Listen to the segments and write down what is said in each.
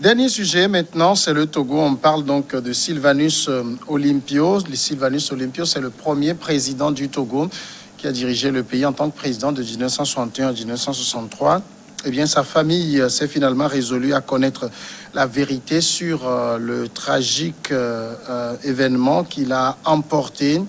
Dernier sujet maintenant, c'est le Togo. On parle donc de Sylvanus Olympio. Sylvanus Olympio, c'est le premier président du Togo qui a dirigé le pays en tant que président de 1961 à 1963. Eh bien, sa famille s'est finalement résolue à connaître la vérité sur le tragique événement qu'il a emporté.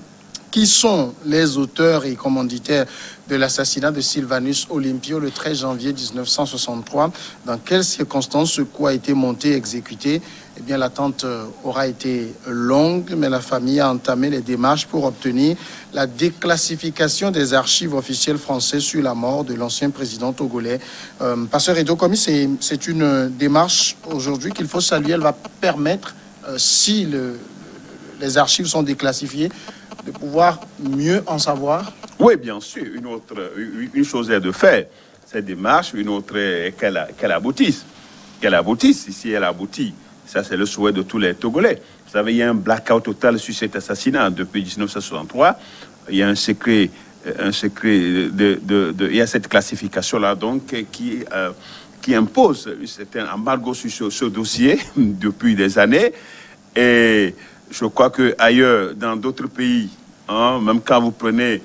Qui sont les auteurs et commanditaires de l'assassinat de Sylvanus Olympio le 13 janvier 1963? Dans quelles circonstances ce coup a été monté et exécuté? Eh bien, l'attente aura été longue, mais la famille a entamé les démarches pour obtenir la déclassification des archives officielles françaises sur la mort de l'ancien président togolais. Pasteur Edo Komi, c'est une démarche aujourd'hui qu'il faut saluer. Elle va permettre, si les archives sont déclassifiées, de pouvoir mieux en savoir? Oui, bien sûr. Une chose est de faire cette démarche, une autre est qu'elle aboutisse. Qu'elle aboutisse. Si elle aboutit, ça c'est le souhait de tous les Togolais. Vous savez, il y a un blackout total sur cet assassinat depuis 1963. Il y a un secret il y a cette classification-là, donc, qui impose un certain embargo sur ce dossier depuis des années. Et je crois qu'ailleurs, dans d'autres pays, même quand vous prenez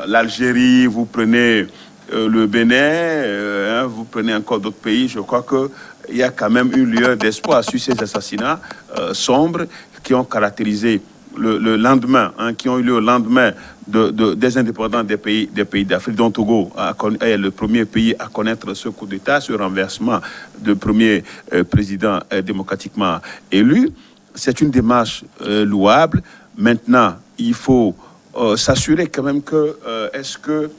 l'Algérie, vous prenez le Bénin, vous prenez encore d'autres pays, je crois qu'il y a quand même une lueur d'espoir sur ces assassinats sombres qui ont caractérisé le lendemain, qui ont eu lieu au lendemain des indépendants des pays d'Afrique, dont Togo est le premier pays à connaître ce coup d'État, ce renversement de premier président démocratiquement élu. C'est une démarche louable. Maintenant, il faut s'assurer quand même que est-ce que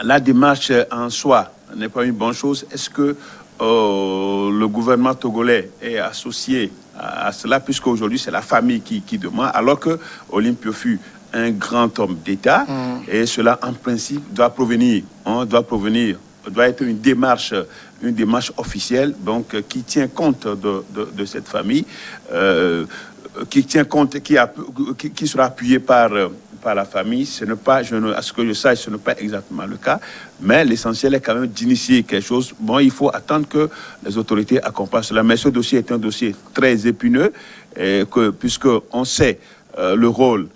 la démarche en soi n'est pas une bonne chose? Est-ce que le gouvernement togolais est associé à cela, puisque aujourd'hui c'est la famille qui demande, alors que Olympio fut un grand homme d'État, et cela en principe doit être une démarche officielle, donc qui tient compte de cette famille, qui tient compte, qui sera appuyée par la famille. Ce n'est pas, à ce que je sache, ce n'est pas exactement le cas, mais l'essentiel est quand même d'initier quelque chose. Bon, il faut attendre que les autorités accompagnent cela, mais ce dossier est un dossier très épineux, puisqu'on sait le rôle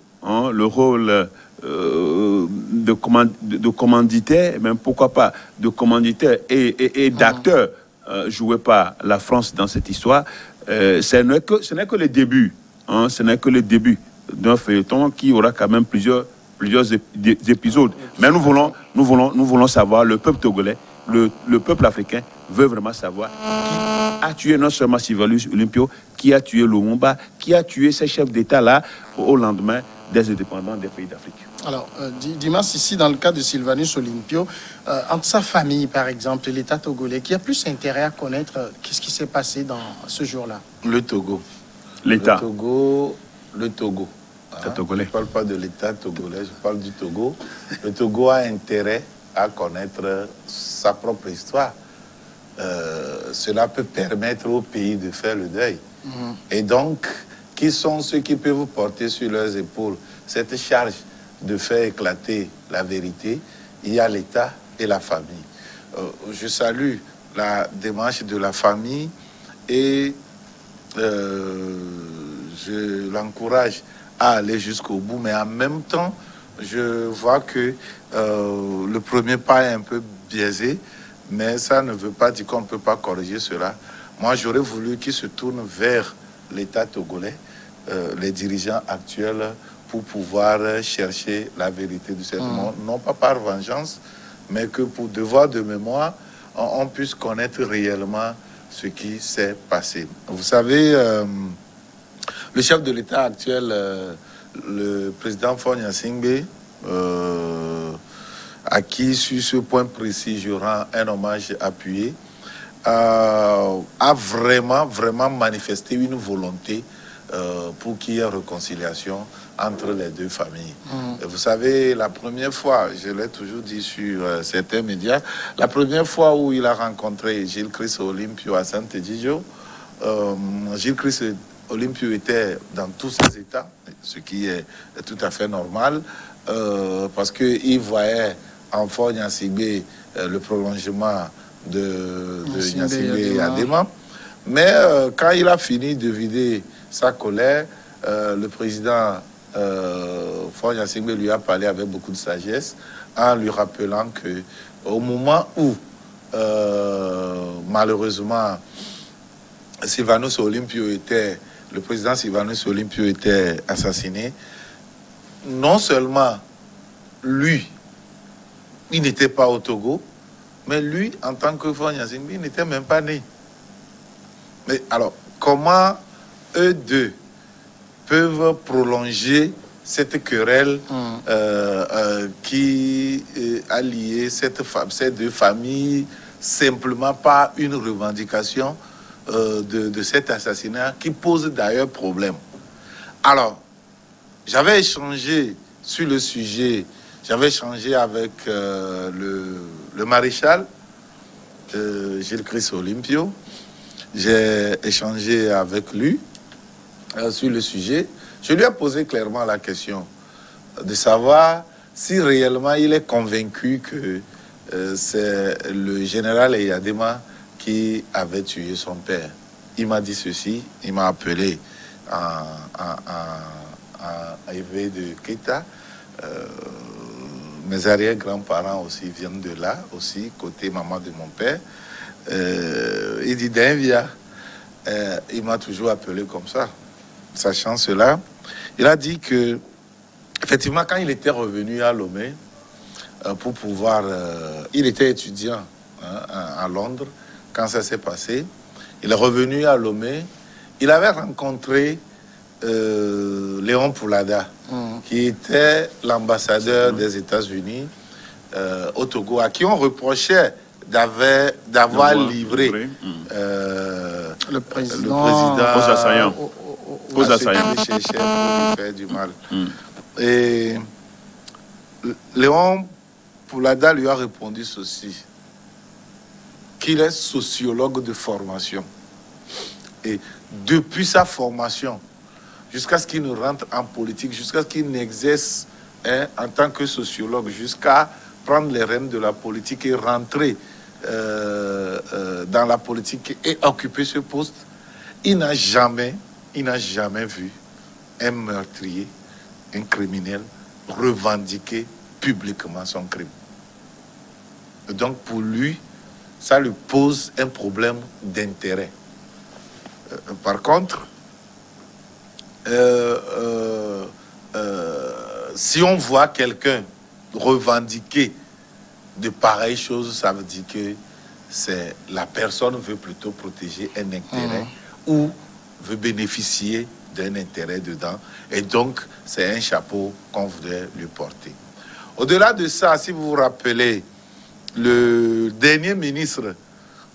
de commanditaire, même pourquoi pas de commanditaire et d'acteur joué par la France dans cette histoire. Ce n'est que le début, ce n'est que le début d'un feuilleton qui aura quand même plusieurs épisodes. Mais nous voulons savoir, le peuple togolais, le peuple africain veut vraiment savoir qui a tué non seulement Sylvanus Olympio, qui a tué Lumumba, qui a tué ces chefs d'État-là au lendemain des indépendants des pays d'Afrique. Alors, Dimas, ici, dans le cas de Sylvanus Olympio, entre sa famille, par exemple, et l'État togolais, qui a plus intérêt à connaître qu'est-ce qui s'est passé dans ce jour-là? Le Togo. L'État. Le Togo. Je ne parle pas de l'État togolais, je parle du Togo. Le Togo a intérêt à connaître sa propre histoire. Cela peut permettre au pays de faire le deuil. Et donc, qui sont ceux qui peuvent porter sur leurs épaules cette charge de faire éclater la vérité? Il y a l'État et la famille. Je salue la démarche de la famille et je l'encourage à aller jusqu'au bout, mais en même temps, je vois que le premier pas est un peu biaisé, mais ça ne veut pas dire qu'on ne peut pas corriger cela. Moi, j'aurais voulu qu'ils se tournent vers l'État togolais, les dirigeants actuels, pour pouvoir chercher la vérité de cette mort, non pas par vengeance, mais que pour devoir de mémoire, on puisse connaître réellement ce qui s'est passé. Vous savez, le chef de l'État actuel, le président Faure Gnassingbé, à qui, sur ce point précis, je rends un hommage appuyé, a vraiment manifesté une volonté pour qu'il y ait réconciliation entre les deux familles. Vous savez, la première fois, je l'ai toujours dit sur certains médias, la première fois où il a rencontré Gilles Christ Olympio à Santé-Djidjo, Gilles Christ Olympio était dans tous ses états, ce qui est tout à fait normal, parce qu'il voyait en Faure Gnassingbé le prolongement de Gnassingbé Gnassingbé Adema. Mais quand il a fini de vider sa colère, le président Faure Gnassingbé lui a parlé avec beaucoup de sagesse en lui rappelant que au moment où malheureusement Sylvanus Olympio le président Sylvanus Olympio était assassiné, non seulement lui, il n'était pas au Togo, mais lui, en tant que Faure Gnassingbé, il n'était même pas né. Mais alors, comment eux deux peuvent prolonger cette querelle qui a lié ces deux familles simplement par une revendication de cet assassinat qui pose d'ailleurs problème. Alors, j'avais échangé sur le sujet, j'avais échangé avec le maréchal Gilles-Christ Olympio. J'ai échangé avec lui sur le sujet. Je lui ai posé clairement la question de savoir si réellement il est convaincu que c'est le général Eyadema qui avait tué son père. Il m'a dit ceci, il m'a appelé à Éveil de Keita. Mes arrière-grands-parents aussi viennent de là, aussi, côté maman de mon père. Il dit Denvia. Il m'a toujours appelé comme ça. Sachant cela, il a dit que, effectivement, quand il était revenu à Lomé, pour pouvoir. Il était étudiant à Londres quand ça s'est passé. Il est revenu à Lomé. Il avait rencontré Léon Poulada, qui était l'ambassadeur des États-Unis au Togo, à qui on reprochait d'avoir livré le président aux assaillants pour lui faire du mal. Et Léon Poulada lui a répondu ceci, qu'il est sociologue de formation. Et depuis sa formation, jusqu'à ce qu'il ne rentre en politique, jusqu'à ce qu'il n'exerce en tant que sociologue, jusqu'à prendre les rênes de la politique et rentrer dans la politique et occuper ce poste, il n'a jamais vu un meurtrier, un criminel revendiquer publiquement son crime. Et donc pour lui, ça lui pose un problème d'intérêt. Par contre, si on voit quelqu'un revendiquer de pareilles choses, ça veut dire que la personne veut plutôt protéger un intérêt ou veut bénéficier d'un intérêt dedans. Et donc, c'est un chapeau qu'on voudrait lui porter. Au-delà de ça, si vous vous rappelez, le dernier ministre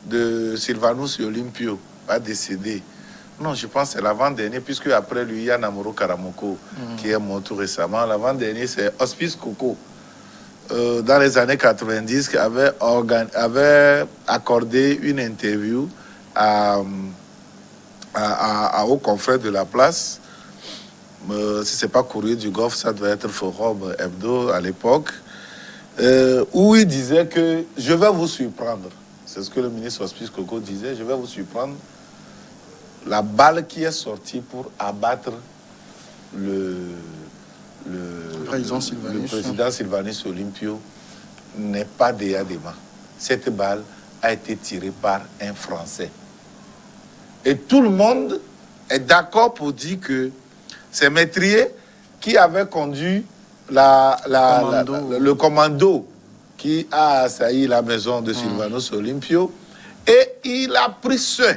de Sylvanus Olympio a décédé. Non, je pense que c'est l'avant-dernier, puisque après lui, il y a Namoro Karamoko qui est mort tout récemment. L'avant-dernier, c'est Hospice Coco. Dans les années 90, qui avait accordé une interview aux confrères de la place. Si ce n'est pas Courrier du Golfe, ça doit être Forum Hebdo à l'époque, où il disait que je vais vous surprendre. C'est ce que le ministre Hospice Coco disait, je vais vous surprendre. La balle qui est sortie pour abattre le président Sylvanus Olympio n'est pas d'Eyadema. Cette balle a été tirée par un Français. Et tout le monde est d'accord pour dire que c'est Métrier qui avait conduit le commando qui a assailli la maison de Sylvanus Olympio, et il a pris soin.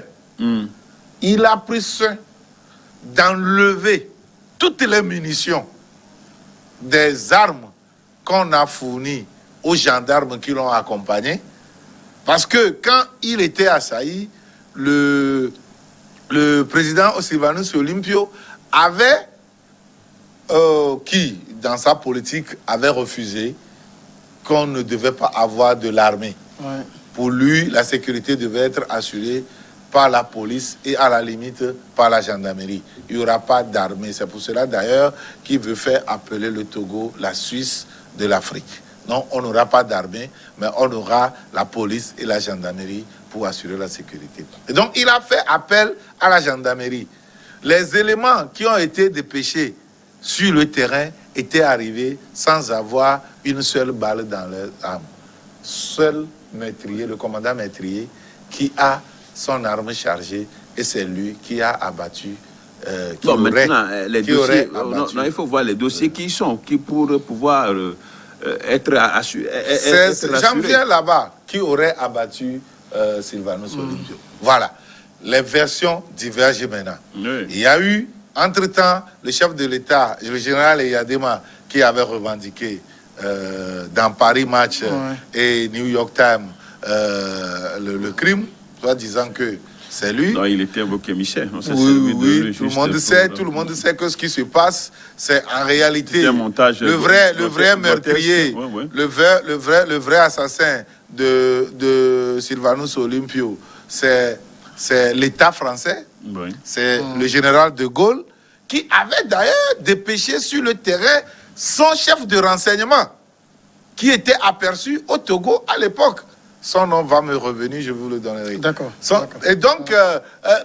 Il a pris soin d'enlever toutes les munitions des armes qu'on a fournies aux gendarmes qui l'ont accompagné. Parce que quand il était assailli, le président Sylvanus Olympio avait, qui dans sa politique avait refusé qu'on ne devait pas avoir de l'armée. Ouais. Pour lui, la sécurité devait être assurée par la police et à la limite par la gendarmerie. Il n'y aura pas d'armée. C'est pour cela d'ailleurs qu'il veut faire appeler le Togo la Suisse de l'Afrique. Non, on n'aura pas d'armée, mais on aura la police et la gendarmerie pour assurer la sécurité. Et donc, il a fait appel à la gendarmerie. Les éléments qui ont été dépêchés sur le terrain étaient arrivés sans avoir une seule balle dans leurs armes. Seul Maîtrier, le commandant Maîtrier, qui a son arme chargée, et c'est lui qui a abattu. Maintenant, les dossiers, il faut voir les dossiers qui sont, qui pour pouvoir être assurés. J'en viens là-bas, qui aurait abattu Sylvanus Olympio. Voilà. Les versions divergent maintenant. Oui. Il y a eu, entre-temps, le chef de l'État, le général Eyadema, qui avait revendiqué dans Paris Match et New York Times le crime, soit disant que c'est lui. Non, il était invoqué Michel. Non, oui, tout le monde sait que ce qui se passe, c'est en réalité le vrai meurtrier, le vrai assassin de Sylvanus Olympio, c'est l'État français, c'est le général de Gaulle, qui avait d'ailleurs dépêché sur le terrain son chef de renseignement, qui était aperçu au Togo à l'époque. Son nom va me revenir, je vous le donnerai. D'accord. Et donc,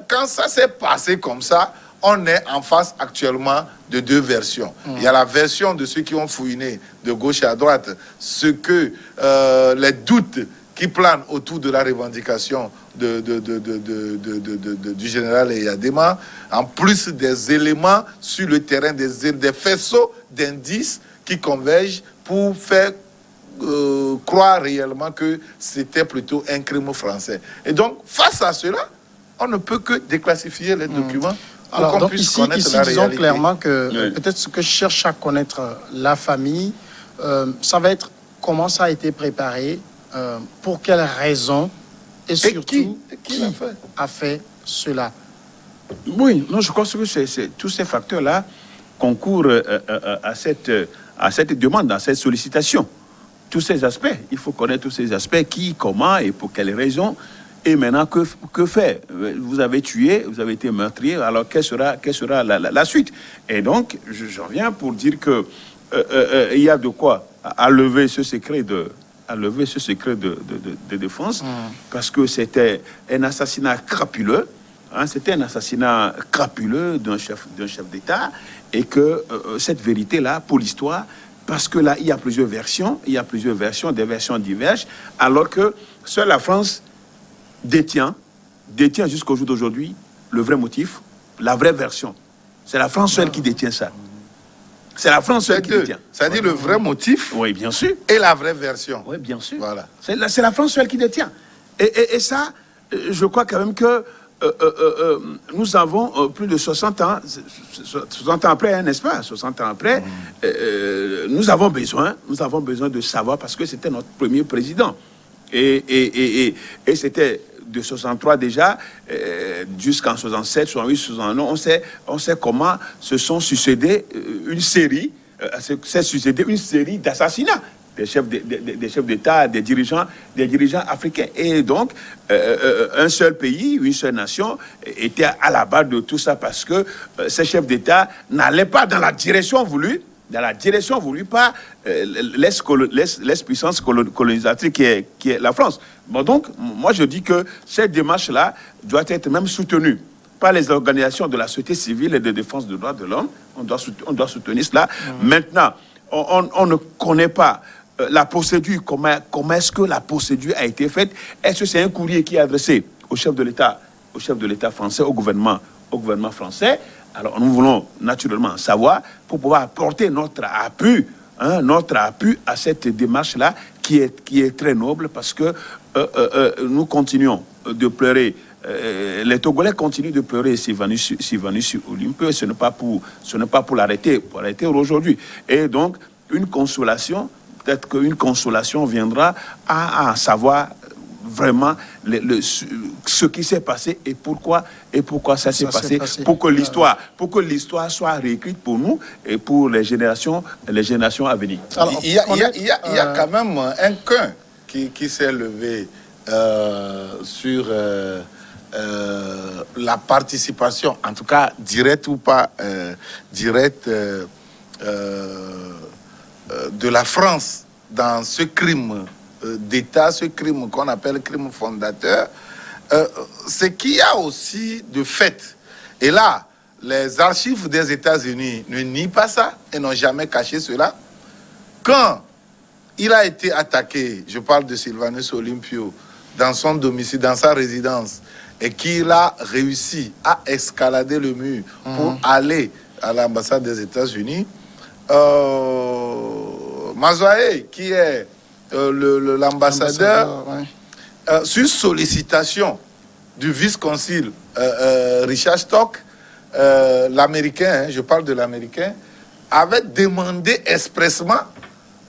quand ça s'est passé comme ça, on est en face actuellement de deux versions. Il y a la version de ceux qui ont fouiné de gauche à droite, ce que les doutes qui planent autour de la revendication du général Eyadema, en plus des éléments sur le terrain, des faisceaux d'indices qui convergent pour faire croire réellement que c'était plutôt un crime français. Et donc, face à cela, on ne peut que déclassifier les documents. Alors, donc ici disons clairement que peut-être ce que cherche à connaître la famille, ça va être comment ça a été préparé, pour quelles raisons, et surtout qui a fait cela. Oui, non, je pense que tous ces facteurs-là concourent à cette demande, à cette sollicitation. Tous ces aspects, il faut connaître tous ces aspects, qui, comment et pour quelles raisons. Et maintenant, que faire? Vous avez tué, vous avez été meurtrier, alors quelle sera la suite? Et donc, j'en viens pour dire que il y a de quoi à lever ce secret de défense, parce que c'était un assassinat crapuleux, c'était un assassinat crapuleux d'un chef d'État, et que cette vérité-là, pour l'histoire, parce que là, il y a plusieurs versions, des versions divergent, alors que seule la France détient jusqu'au jour d'aujourd'hui le vrai motif, la vraie version. C'est la France seule qui détient ça. C'est la France seule qui détient. C'est-à-dire le vrai motif. Oui, bien sûr. Et la vraie version. Oui, bien sûr. Voilà. C'est la France seule qui détient. Et ça, je crois quand même que nous avons plus de 60 ans après, n'est-ce pas? 60 ans après, nous avons besoin de savoir, parce que c'était notre premier président. Et c'était de 63 déjà, jusqu'en 67, 68, 69, on sait comment se sont succédés une série d'assassinats des chefs d'État, des dirigeants africains. Et donc, un seul pays, une seule nation était à la base de tout ça, parce que ces chefs d'État n'allaient pas dans la direction voulue par l'ex-puissance colonisatrice qui est la France. Bon, donc, moi je dis que cette démarche-là doit être même soutenue par les organisations de la société civile et de défense des droits de l'homme. On doit soutenir cela. Maintenant, on ne connaît pas la procédure, comment est-ce que la procédure a été faite. Est-ce que c'est un courrier qui est adressé au chef de l'État français, au gouvernement français? Alors, nous voulons naturellement savoir pour pouvoir apporter notre appui à cette démarche-là qui est très noble, parce que nous continuons de pleurer. Les Togolais continuent de pleurer Sylvanus Olympio. Ce n'est pas pour l'arrêter, aujourd'hui. Et donc, peut-être qu'une consolation viendra à savoir vraiment ce qui s'est passé et pourquoi ça s'est passé, pour que l'histoire soit réécrite pour nous et pour les générations à venir. Alors, il y a quand même un coin qui s'est levé sur la participation, en tout cas directe ou pas directe, de la France dans ce crime d'État, ce crime qu'on appelle crime fondateur, c'est qu'il y a aussi de fait. Et là, les archives des États-Unis ne nient pas ça et n'ont jamais caché cela. Quand il a été attaqué, je parle de Sylvanus Olympio, dans son domicile, dans sa résidence, et qu'il a réussi à escalader le mur pour aller à l'ambassade des États-Unis, Mazoae, qui est l'ambassadeur, sur sollicitation du vice-consul Richard Stock, l'Américain, je parle de l'Américain, avait demandé expressement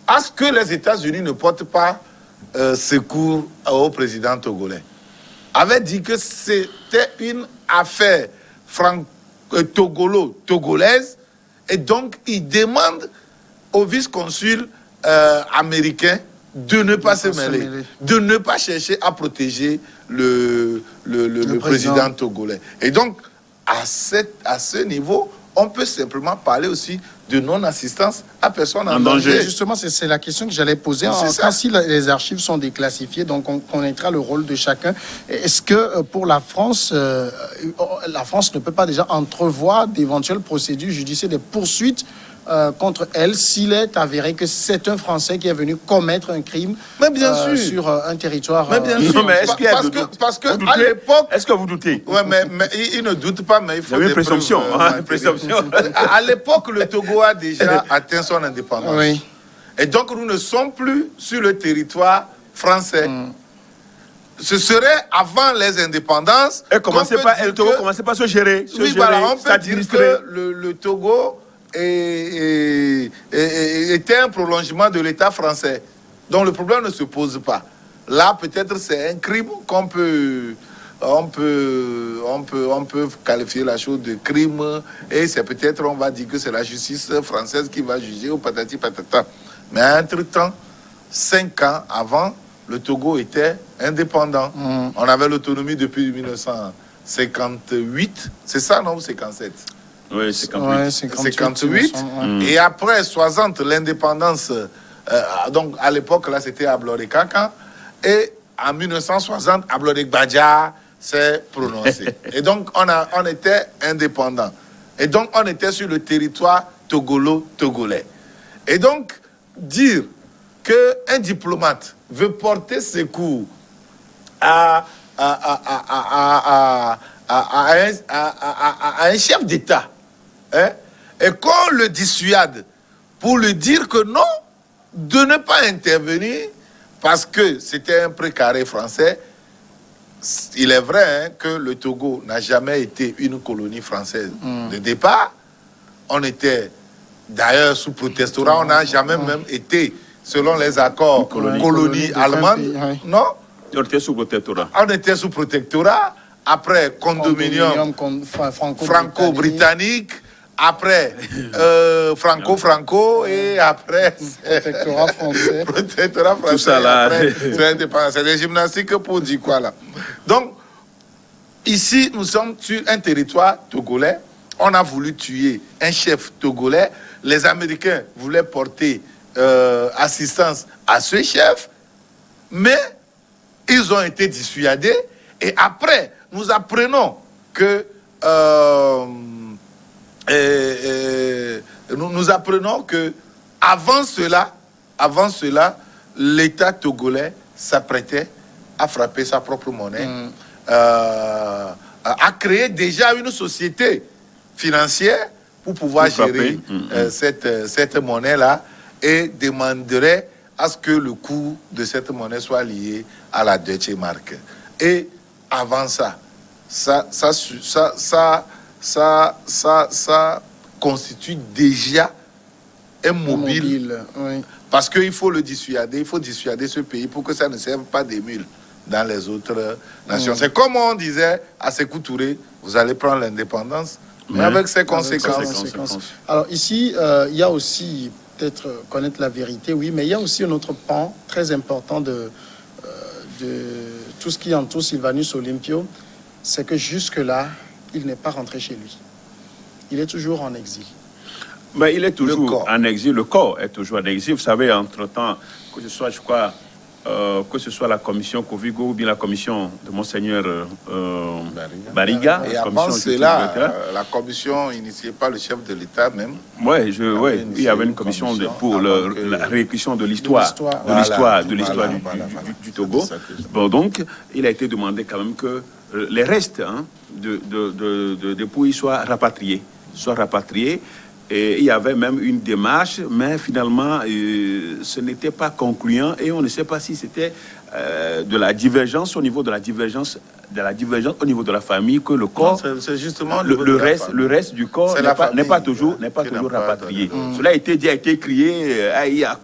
à ce que les États-Unis ne portent pas secours au président togolais. Avait dit que c'était une affaire togolaise, et donc il demande au vice-consul américain de ne pas se mêler, de ne pas chercher à protéger le président togolais. Et donc, à ce niveau, on peut simplement parler aussi de non-assistance à personne en danger. Justement, c'est la question que j'allais poser. Quand si les archives sont déclassifiées, donc on connaîtra le rôle de chacun. Est-ce que pour la France ne peut pas déjà entrevoir d'éventuelles procédures judiciaires, des poursuites contre elle s'il est avéré que c'est un Français qui est venu commettre un crime sur un territoire. Mais bien sûr. Non, mais est-ce qu'il y a parce que à l'époque, est-ce que vous doutez? Ouais, mais il ne doute pas, mais il faut des présomptions. présomptions. À l'époque, le Togo a déjà atteint son indépendance. Oui. Et donc, nous ne sommes plus sur le territoire français. Ce serait avant les indépendances. Et le Togo commençait pas à se gérer. Oui, voilà, on peut dire que le Togo était un prolongement de l'État français. Donc le problème ne se pose pas. Là, peut-être c'est un crime qu'on peut... On peut qualifier la chose de crime, et c'est peut-être, on va dire que c'est la justice française qui va juger, ou patati patata. Mais entre-temps, 5 ans avant, le Togo était indépendant. On avait l'autonomie depuis 1958, c'est ça, non, ou 57? Oui, 58. Et après 60, l'indépendance, donc à l'époque, là, c'était Abloré Kaka. Et en 1960, Abloré Badja s'est prononcé. Et donc, on était indépendant. Et donc, on était sur le territoire togolais. Et donc, dire qu'un diplomate veut porter secours à un chef d'État, hein, et qu'on le dissuade pour lui dire que non, de ne pas intervenir parce que c'était un précaré français. Il est vrai, hein, que le Togo n'a jamais été une colonie française de départ. On était d'ailleurs sous protectorat, on n'a jamais même été, selon les accords, colonie allemande. Non, on était sous protectorat. On était sous protectorat. Après, condominium franco-britannique. Après, franco-franco. Et après, protectorat français. Protectorat français. Tout ça là. C'est des gymnastiques pour dire quoi là. Donc, ici, nous sommes sur un territoire togolais. On a voulu tuer un chef togolais. Les Américains voulaient porter assistance à ce chef. Mais ils ont été dissuadés. Et après, nous apprenons que avant cela, l'État togolais s'apprêtait à frapper sa propre monnaie, à créer déjà une société financière pour pouvoir gérer cette monnaie-là, et demanderait à ce que le coût de cette monnaie soit lié à la Deutsche Mark. Et avant ça constitue déjà un mobile. Oui. Parce qu'il faut le dissuader, il faut dissuader ce pays pour que ça ne serve pas d'émule dans les autres nations. C'est comme on disait à Sékou Touré, vous allez prendre l'indépendance, mais avec ses conséquences. Alors ici, il y a aussi, peut-être connaître la vérité, oui, mais il y a aussi un autre pan très important de tout ce qui entoure Sylvanus Olympio, c'est que jusque-là, il n'est pas rentré chez lui. Il est toujours en exil. Mais il est toujours corps. en exil, le corps est toujours en exil. Vous savez, entre-temps, que ce soit, je crois, que ce soit la commission Kovigo ou bien la commission de Monseigneur Bariga. Et la avant commission cela, la commission initiée par le chef de l'État même. Oui, il y avait une commission pour la réécriture de l'histoire du Togo. Bon, donc, il a été demandé quand même que les restes de dépouilles soient rapatriés. Et il y avait même une démarche, mais finalement, ce n'était pas concluant et on ne sait pas si c'était de la divergence au niveau de la divergence au niveau de la famille que le corps, c'est justement le reste du corps n'est pas toujours rapatrié. Cela a été dit, a été crié,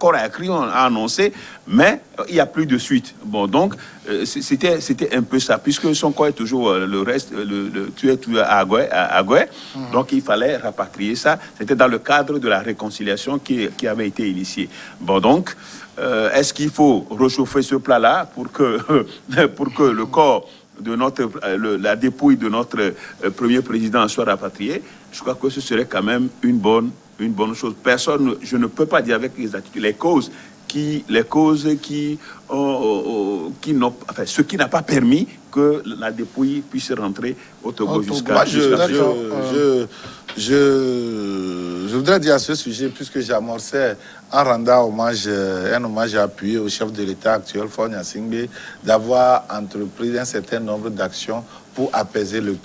corps a crié, on a annoncé, mais il n'y a plus de suite. Bon, donc c'était un peu ça, puisque son corps est toujours le reste, tué à Agoué, donc il fallait rapatrier ça. C'était dans le cadre de la réconciliation qui avait été initiée. Bon, donc est-ce qu'il faut réchauffer ce plat-là pour que le corps de la dépouille de notre premier président soit rapatrié? Je crois que ce serait quand même une bonne chose. Je ne peux pas dire avec exactitude ce qui n'a pas permis que la dépouille puisse rentrer au Togo jusqu'à je voudrais dire à ce sujet, puisque j'amorçais en rendant un hommage appuyé au chef de l'État actuel, Faure Gnassingbé, d'avoir entrepris un certain nombre d'actions pour apaiser les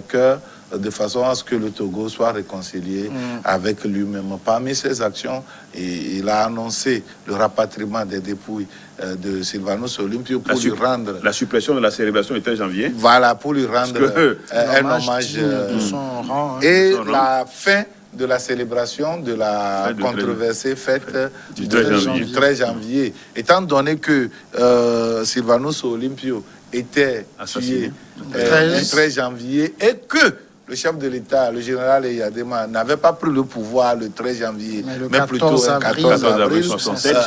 cœurs, de façon à ce que le Togo soit réconcilié avec lui-même. Parmi ces actions, il a annoncé le rapatriement des dépouilles de Sylvanus Olympio pour lui rendre... La suppression de la célébration du 13 janvier. Voilà, pour lui rendre un hommage. Et la fin de la célébration de la controversée fête du 13 janvier. Étant donné que Sylvanus Olympio était tué le 13 janvier et que le chef de l'État, le général Eyadema, n'avait pas pris le pouvoir le 13 janvier, mais plutôt le 14 avril 67.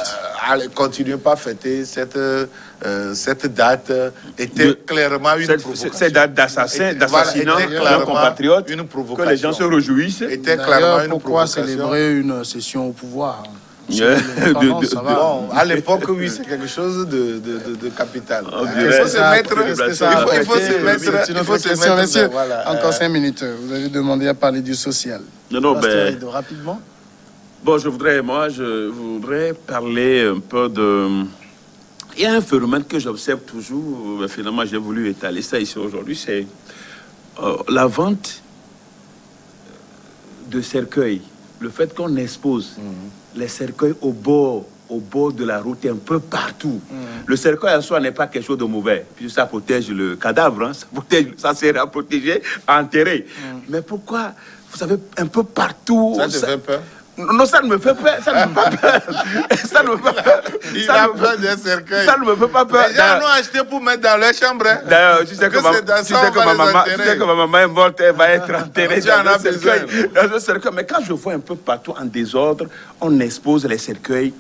Continuez pas à fêter cette date était clairement une provocation. Cette date d'assassinat d'un compatriote, que les gens se réjouissent. Était clairement une pourquoi provocation. célébrer une session au pouvoir? Bon, à l'époque, oui, c'est quelque chose de capital. Il faut se mettre. Monsieur, voilà. encore 5 minutes. Vous avez demandé à parler du social. Rapidement. Bon, je voudrais parler un peu de... Il y a un phénomène que j'observe toujours, mais finalement j'ai voulu étaler ça ici aujourd'hui, c'est la vente de cercueils. Le fait qu'on expose les cercueils au bord de la route un peu partout. Le cercueil en soi n'est pas quelque chose de mauvais, puisque ça protège le cadavre, ça sert à protéger, à enterrer. Mais pourquoi, vous savez, un peu partout... Ça te fait peur? Non, ça ne me fait pas peur. Ça ne me fait pas peur. Il a peur des cercueils. Ça ne me fait pas peur. Les gens l'ont acheté pour mettre dans leur chambre. D'ailleurs, tu sais que ma maman est morte, elle va être enterrée dans un cercueil. Mais quand je vois un peu partout en désordre, on expose les cercueils.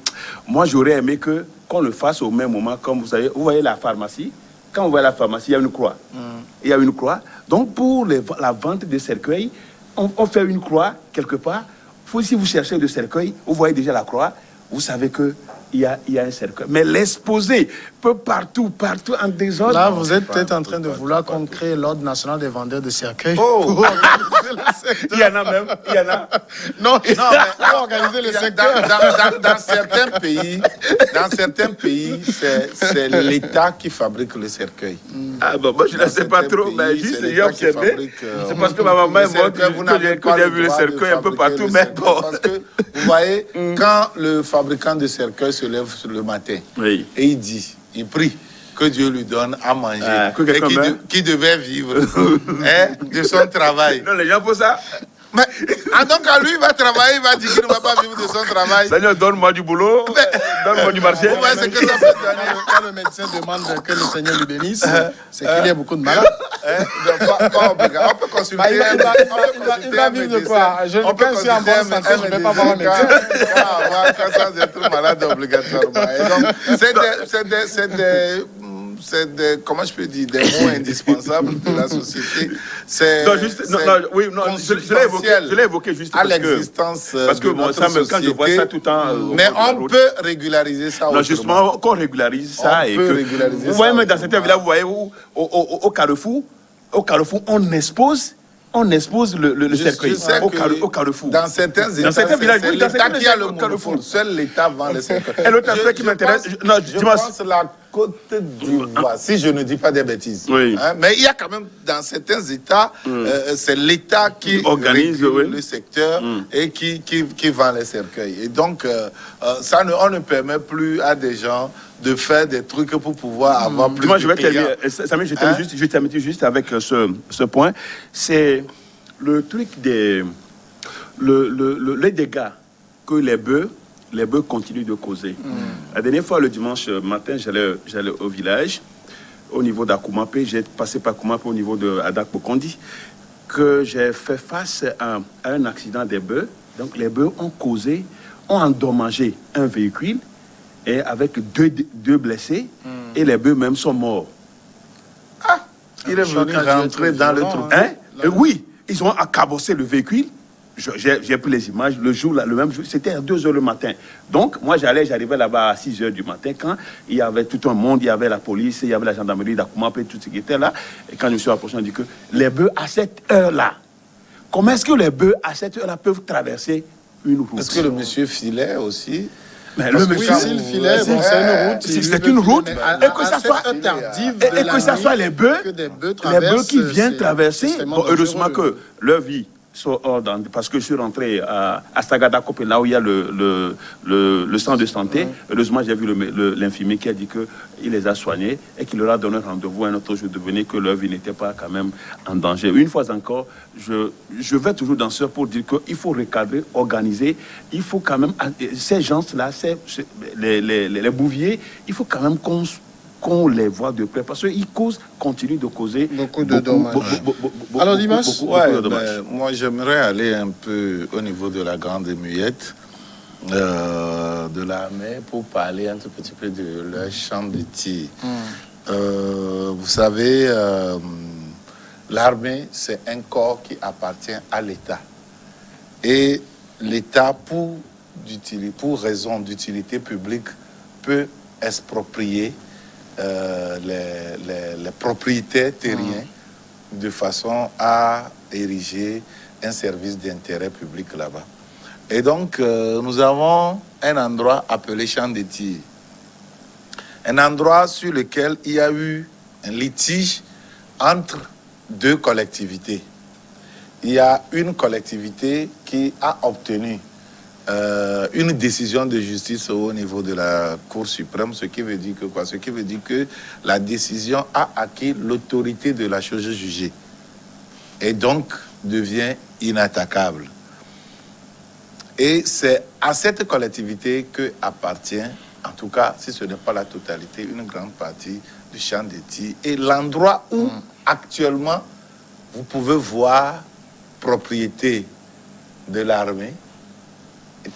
Moi, j'aurais aimé qu'on le fasse au même moment, comme vous savez, vous voyez la pharmacie. Quand vous voyez la pharmacie, il y a une croix. Il y a une croix. Donc, pour la vente des cercueils, on fait une croix quelque part. Si vous cherchez le cercueil, vous voyez déjà la croix, vous savez qu'il y a un cercueil. Mais l'exposer peu partout en désordre. Là, vous êtes peut-être en train de vouloir qu'on crée l'Ordre national des vendeurs de cercueils. Il y en a même, il y en a. Non, mais pour organiser le secteur. Dans certains pays, c'est l'État qui fabrique le cercueil. Ah bon, moi je ne sais pas trop, mais juste j'ai observé. C'est parce que ma maman est morte que j'ai vu le cercueil un peu partout. Mais bon. Parce que, vous voyez, quand le fabricant de cercueil se lève le matin et il prie que Dieu lui donne à manger, qui devait vivre de son travail. Non, les gens font ça. Mais, donc à lui, il va travailler, il va dire qu'il ne va pas vivre de son travail. Seigneur, donne-moi du boulot, donne-moi du marché. C'est que ça fait quand le médecin demande que le Seigneur lui bénisse, c'est qu'il y a beaucoup de malades. On peut consulter. Il va vivre de quoi? Quand je suis en bonne santé, je ne vais pas voir un médecin. Quand ça, c'est trop malade obligatoirement. Et donc, c'est comment je peux dire, des mots indispensables de la société. C'est je l'ai évoqué juste à l'existence parce que de ça notre quand je vois ça tout le temps. Mais on peut régulariser ça. Non, justement, qu'on régularise ça. Vous voyez, même dans certains villages, vous voyez, au Carrefour, on expose le cercueil au Carrefour. Dans certains villages, c'est l'État qui a le monopole. Seul l'État vend le cercueil. Et l'autre aspect qui m'intéresse, je pense la Côte d'Ivoire, si je ne dis pas des bêtises. Oui. Hein, mais il y a quand même, dans certains États, c'est l'État qui organise le secteur et qui vend les cercueils. Et donc, on ne permet plus à des gens de faire des trucs pour pouvoir avoir plus moi, de je vais clients. je termine juste avec ce point. C'est le truc les dégâts que les bœufs continuent de causer. La dernière fois, le dimanche matin, j'allais au village, au niveau d'Akoumapé. J'ai passé par Akoumapé au niveau de Adak-Pokondi, que j'ai fait face à un accident des bœufs. Donc, les bœufs ont endommagé un véhicule et avec deux blessés, et les bœufs même sont morts. Ah, il est venu rentrer dans le trou. Oui, ils ont cabossé le véhicule. J'ai pris les images le même jour, c'était à 2h le matin. Donc, moi, j'arrivais là-bas à 6h du matin, quand il y avait tout un monde, il y avait la police, il y avait la gendarmerie d'Akoumapé, tout ce qui était là. Et quand je me suis approché, on dit que les bœufs à cette heure-là, comment est-ce que les bœufs à cette heure-là peuvent traverser une route? Est-ce que le monsieur filait aussi? Mais le monsieur, s'il filait, c'est une route. C'est une route, et que ça soit les bœufs qui viennent traverser. Bon, heureusement que leur vie sont hors parce que je suis rentré à Sagada Kopé, là où il y a le centre de santé. Heureusement, j'ai vu l'infirmier qui a dit qu'il les a soignés et qu'il leur a donné rendez-vous un autre jour de venir, que leur vie n'était pas quand même en danger. Une fois encore, je vais toujours dans ce pour dire qu'il faut recadrer, organiser. Il faut quand même, ces gens-là, les bouviers, il faut quand même qu'on les voit de près, parce qu'ils continuent de causer beaucoup de dommages. Alors, Dimas, moi, j'aimerais aller un peu au niveau de la Grande Muette, de l'armée, pour parler un tout petit peu de leur champ de tir. Vous savez, l'armée, c'est un corps qui appartient à l'État. Et l'État, pour raison d'utilité publique, peut exproprier les propriétaires terriens de façon à ériger un service d'intérêt public là-bas. Et donc, nous avons un endroit appelé Champ de Tir. Un endroit sur lequel il y a eu un litige entre deux collectivités. Il y a une collectivité qui a obtenu une décision de justice au niveau de la Cour suprême, ce qui veut dire que quoi? Ce qui veut dire que la décision a acquis l'autorité de la chose jugée et donc devient inattaquable. Et c'est à cette collectivité que appartient, en tout cas, si ce n'est pas la totalité, une grande partie du Champ de Tir et l'endroit où actuellement vous pouvez voir propriété de l'armée,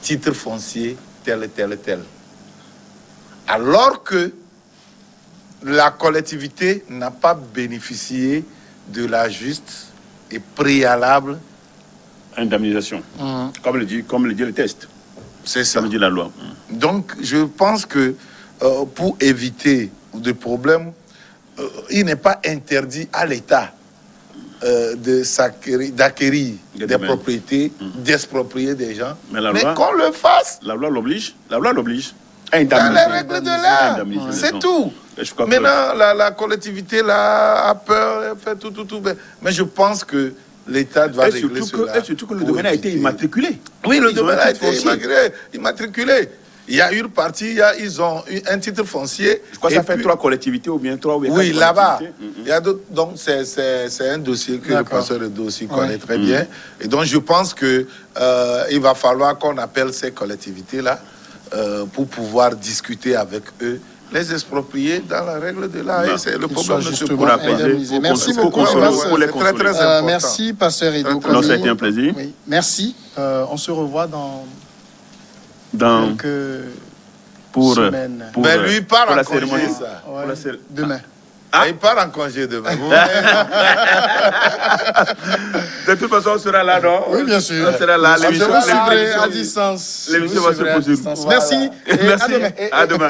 titre foncier, tel. Alors que la collectivité n'a pas bénéficié de la juste et préalable indemnisation, comme le dit le texte. C'est ça. Comme le dit la loi. Donc, je pense que pour éviter des problèmes, il n'est pas interdit à l'État d'acquérir des propriétés, d'exproprier des gens, mais qu'on le fasse. La loi l'oblige. La loi l'oblige. Dans les règles de l'art, c'est tout. Maintenant, la collectivité là, a peur, elle fait tout. Mais je pense que l'État doit régler cela. Et surtout que le domaine a été immatriculé. Oui, le domaine a été immatriculé. Il y a une partie, ils ont un titre foncier. Je crois que ça fait 3 collectivités ou bien 3 ou bien 4 collectivités. Oui, là-bas. Il y a d'autres. Donc, c'est un dossier que le passeur de dossier connaît très bien. Et donc, je pense que il va falloir qu'on appelle ces collectivités-là pour pouvoir discuter avec eux, les exproprier dans la règle de l'art. Et c'est le problème de ce point. Merci beaucoup. C'est très, très important. Merci, pasteur Edo. Non, ça a été un plaisir. Oui. Merci. On se revoit dans pour semaines. Mais lui part pour en la congé, cérémonie. ça. Demain. Il part en congé demain. De toute façon, on sera là, non? Oui, bien sûr. On sera là. Je vous suivrai à distance. L'émission va se poser. Merci et à Merci. demain. À demain.